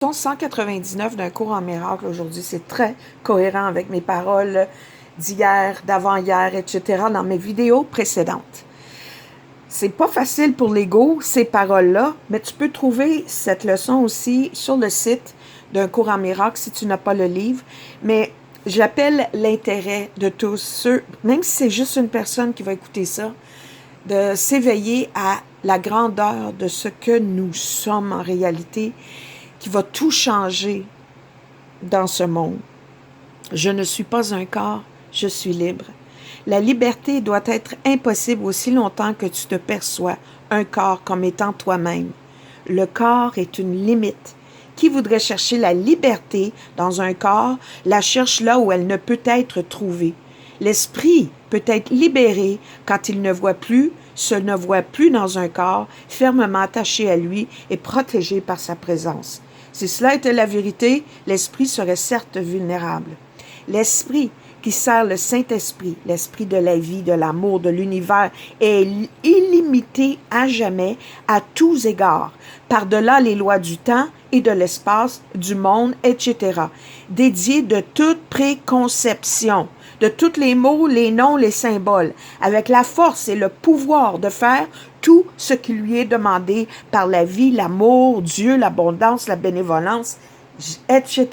Leçon 199 d'un cours en miracle aujourd'hui, c'est très cohérent avec mes paroles d'hier, d'avant-hier, etc. dans mes vidéos précédentes. C'est pas facile pour l'ego, ces paroles-là, mais tu peux trouver cette leçon aussi sur le site d'un cours en miracle si tu n'as pas le livre. Mais j'appelle l'intérêt de tous ceux, même si c'est juste une personne qui va écouter ça, de s'éveiller à la grandeur de ce que nous sommes en réalité, qui va tout changer dans ce monde. Je ne suis pas un corps, je suis libre. La liberté doit être impossible aussi longtemps que tu te perçois un corps comme étant toi-même. Le corps est une limite. Qui voudrait chercher la liberté dans un corps, la cherche là où elle ne peut être trouvée. L'esprit peut être libéré quand il se ne voit plus dans un corps, fermement attaché à lui et protégé par sa présence. Si cela était la vérité, l'esprit serait certes vulnérable. L'esprit qui sert le Saint-Esprit, l'esprit de la vie, de l'amour, de l'univers, est illimité à jamais, à tous égards, par-delà les lois du temps et de l'espace, du monde, etc., dédié de toute préconception, de tous les mots, les noms, les symboles, avec la force et le pouvoir de faire tout ce qui lui est demandé par la vie, l'amour, Dieu, l'abondance, la bénévolence, etc.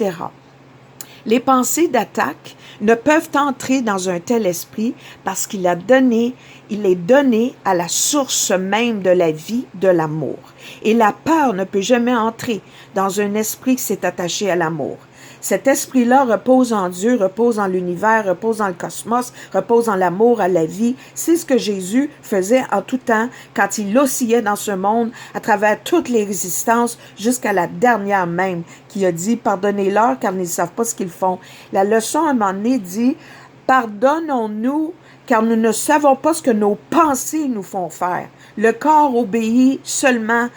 Les pensées d'attaque ne peuvent entrer dans un tel esprit parce il est donné à la source même de la vie, de l'amour. Et la peur ne peut jamais entrer dans un esprit qui s'est attaché à l'amour. Cet esprit-là repose en Dieu, repose en l'univers, repose dans le cosmos, repose en l'amour, à la vie. C'est ce que Jésus faisait en tout temps quand il oscillait dans ce monde à travers toutes les résistances jusqu'à la dernière même, qui a dit « Pardonnez-leur car ils ne savent pas ce qu'ils font ». La leçon à un moment donné dit « Pardonnons-nous car nous ne savons pas ce que nos pensées nous font faire ». Le corps obéit seulement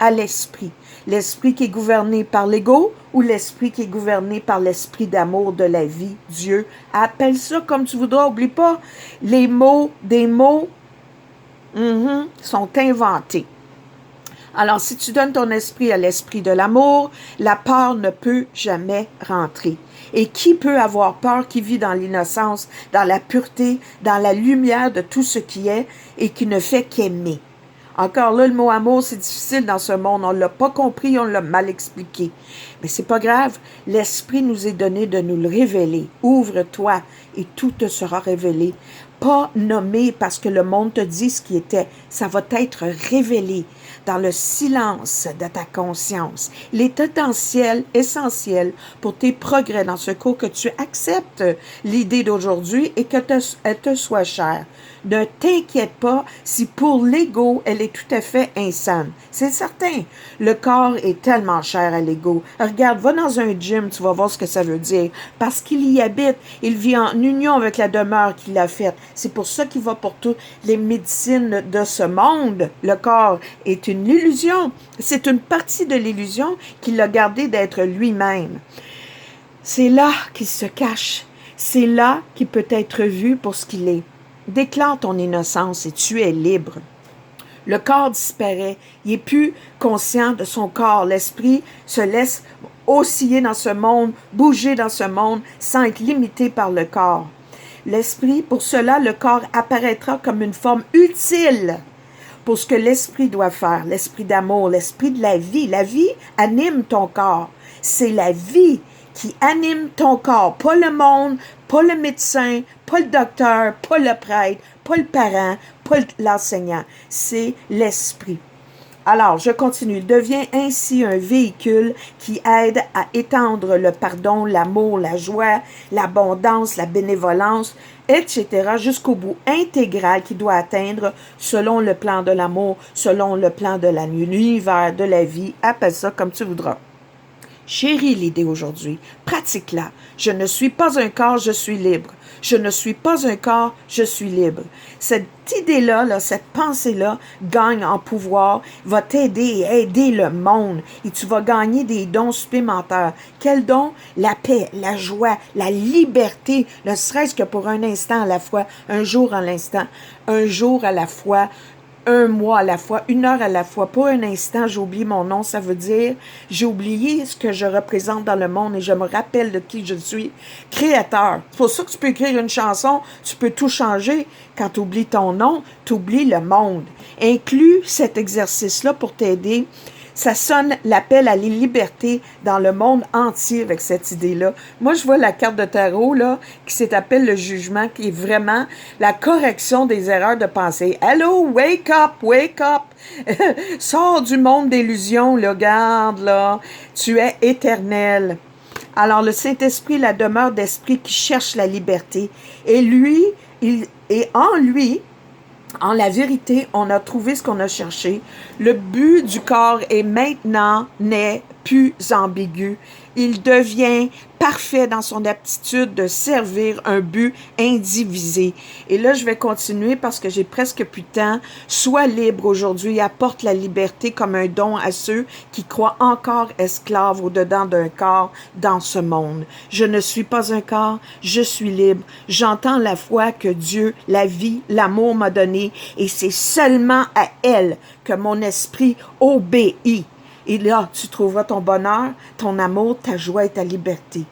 à l'esprit. L'esprit qui est gouverné par l'ego ou l'esprit qui est gouverné par l'esprit d'amour de la vie, Dieu. Appelle ça comme tu voudras. Oublie pas, des mots sont inventés. Alors, si tu donnes ton esprit à l'esprit de l'amour, la peur ne peut jamais rentrer. Et qui peut avoir peur qui vit dans l'innocence, dans la pureté, dans la lumière de tout ce qui est et qui ne fait qu'aimer? Encore là, le mot amour, c'est difficile dans ce monde. On ne l'a pas compris, on l'a mal expliqué. Mais c'est pas grave. L'Esprit nous est donné de nous le révéler. Ouvre-toi et tout te sera révélé. Pas nommé parce que le monde te dit ce qui était. Ça va être révélé dans le silence de ta conscience. Il est essentiel pour tes progrès dans ce cours que tu acceptes l'idée d'aujourd'hui et qu'elle te soit chère. Ne t'inquiète pas si pour l'ego, elle est tout à fait insane. C'est certain. Le corps est tellement cher à l'ego. Regarde, va dans un gym, tu vas voir ce que ça veut dire. Parce qu'il y habite, il vit en union avec la demeure qu'il a faite. C'est pour ça qu'il va pour toutes les médecines de ce monde. Le corps est une illusion. C'est une partie de l'illusion qu'il a gardé d'être lui-même. C'est là qu'il se cache. C'est là qu'il peut être vu pour ce qu'il est. Déclare ton innocence et tu es libre. Le corps disparaît. Il n'est plus conscient de son corps. L'esprit se laisse osciller dans ce monde, bouger dans ce monde sans être limité par le corps. L'esprit, pour cela, le corps apparaîtra comme une forme utile pour ce que l'esprit doit faire. L'esprit d'amour, l'esprit de la vie. La vie anime ton corps. C'est la vie qui anime ton corps, pas le monde, pas le médecin, pas le docteur, pas le prêtre, pas le parent, pas l'enseignant. C'est l'esprit. Alors, je continue. Deviens ainsi un véhicule qui aide à étendre le pardon, l'amour, la joie, l'abondance, la bénévolence, etc. jusqu'au bout intégral qui doit atteindre selon le plan de l'amour, selon le plan de l'univers, de la vie. Appelle ça comme tu voudras. Chéris l'idée aujourd'hui, pratique-la. Je ne suis pas un corps, je suis libre. Je ne suis pas un corps, je suis libre. Cette idée-là, cette pensée-là, gagne en pouvoir, va t'aider et aider le monde. Et tu vas gagner des dons supplémentaires. Quels dons? La paix, la joie, la liberté, ne serait-ce que pour un instant à la fois, un jour à l'instant, un jour à la fois, un mois à la fois, 1 heure à la fois. Pas un instant, j'oublie mon nom. Ça veut dire, j'ai oublié ce que je représente dans le monde et je me rappelle de qui je suis. Créateur. C'est pour ça que tu peux écrire une chanson, tu peux tout changer. Quand tu oublies ton nom, tu oublies le monde. Inclus cet exercice-là pour t'aider. Ça sonne l'appel à la liberté dans le monde entier avec cette idée-là. Moi, je vois la carte de tarot là, qui s'appelle le jugement, qui est vraiment la correction des erreurs de pensée. Hello, wake up, wake up! Sors du monde d'illusions, là, garde, là. Tu es éternel. Alors, le Saint-Esprit, la demeure d'esprit qui cherche la liberté. Et lui, en lui, en la vérité, on a trouvé ce qu'on a cherché. Le but du corps est maintenant n'est plus ambigu. Il devient parfait dans son aptitude de servir un but indivisé. Et là, je vais continuer parce que j'ai presque plus de temps. Sois libre aujourd'hui, apporte la liberté comme un don à ceux qui croient encore esclaves au-dedans d'un corps dans ce monde. Je ne suis pas un corps, je suis libre. J'entends la foi que Dieu, la vie, l'amour m'a donné et c'est seulement à elle que mon esprit obéit. Et là, tu trouveras ton bonheur, ton amour, ta joie et ta liberté.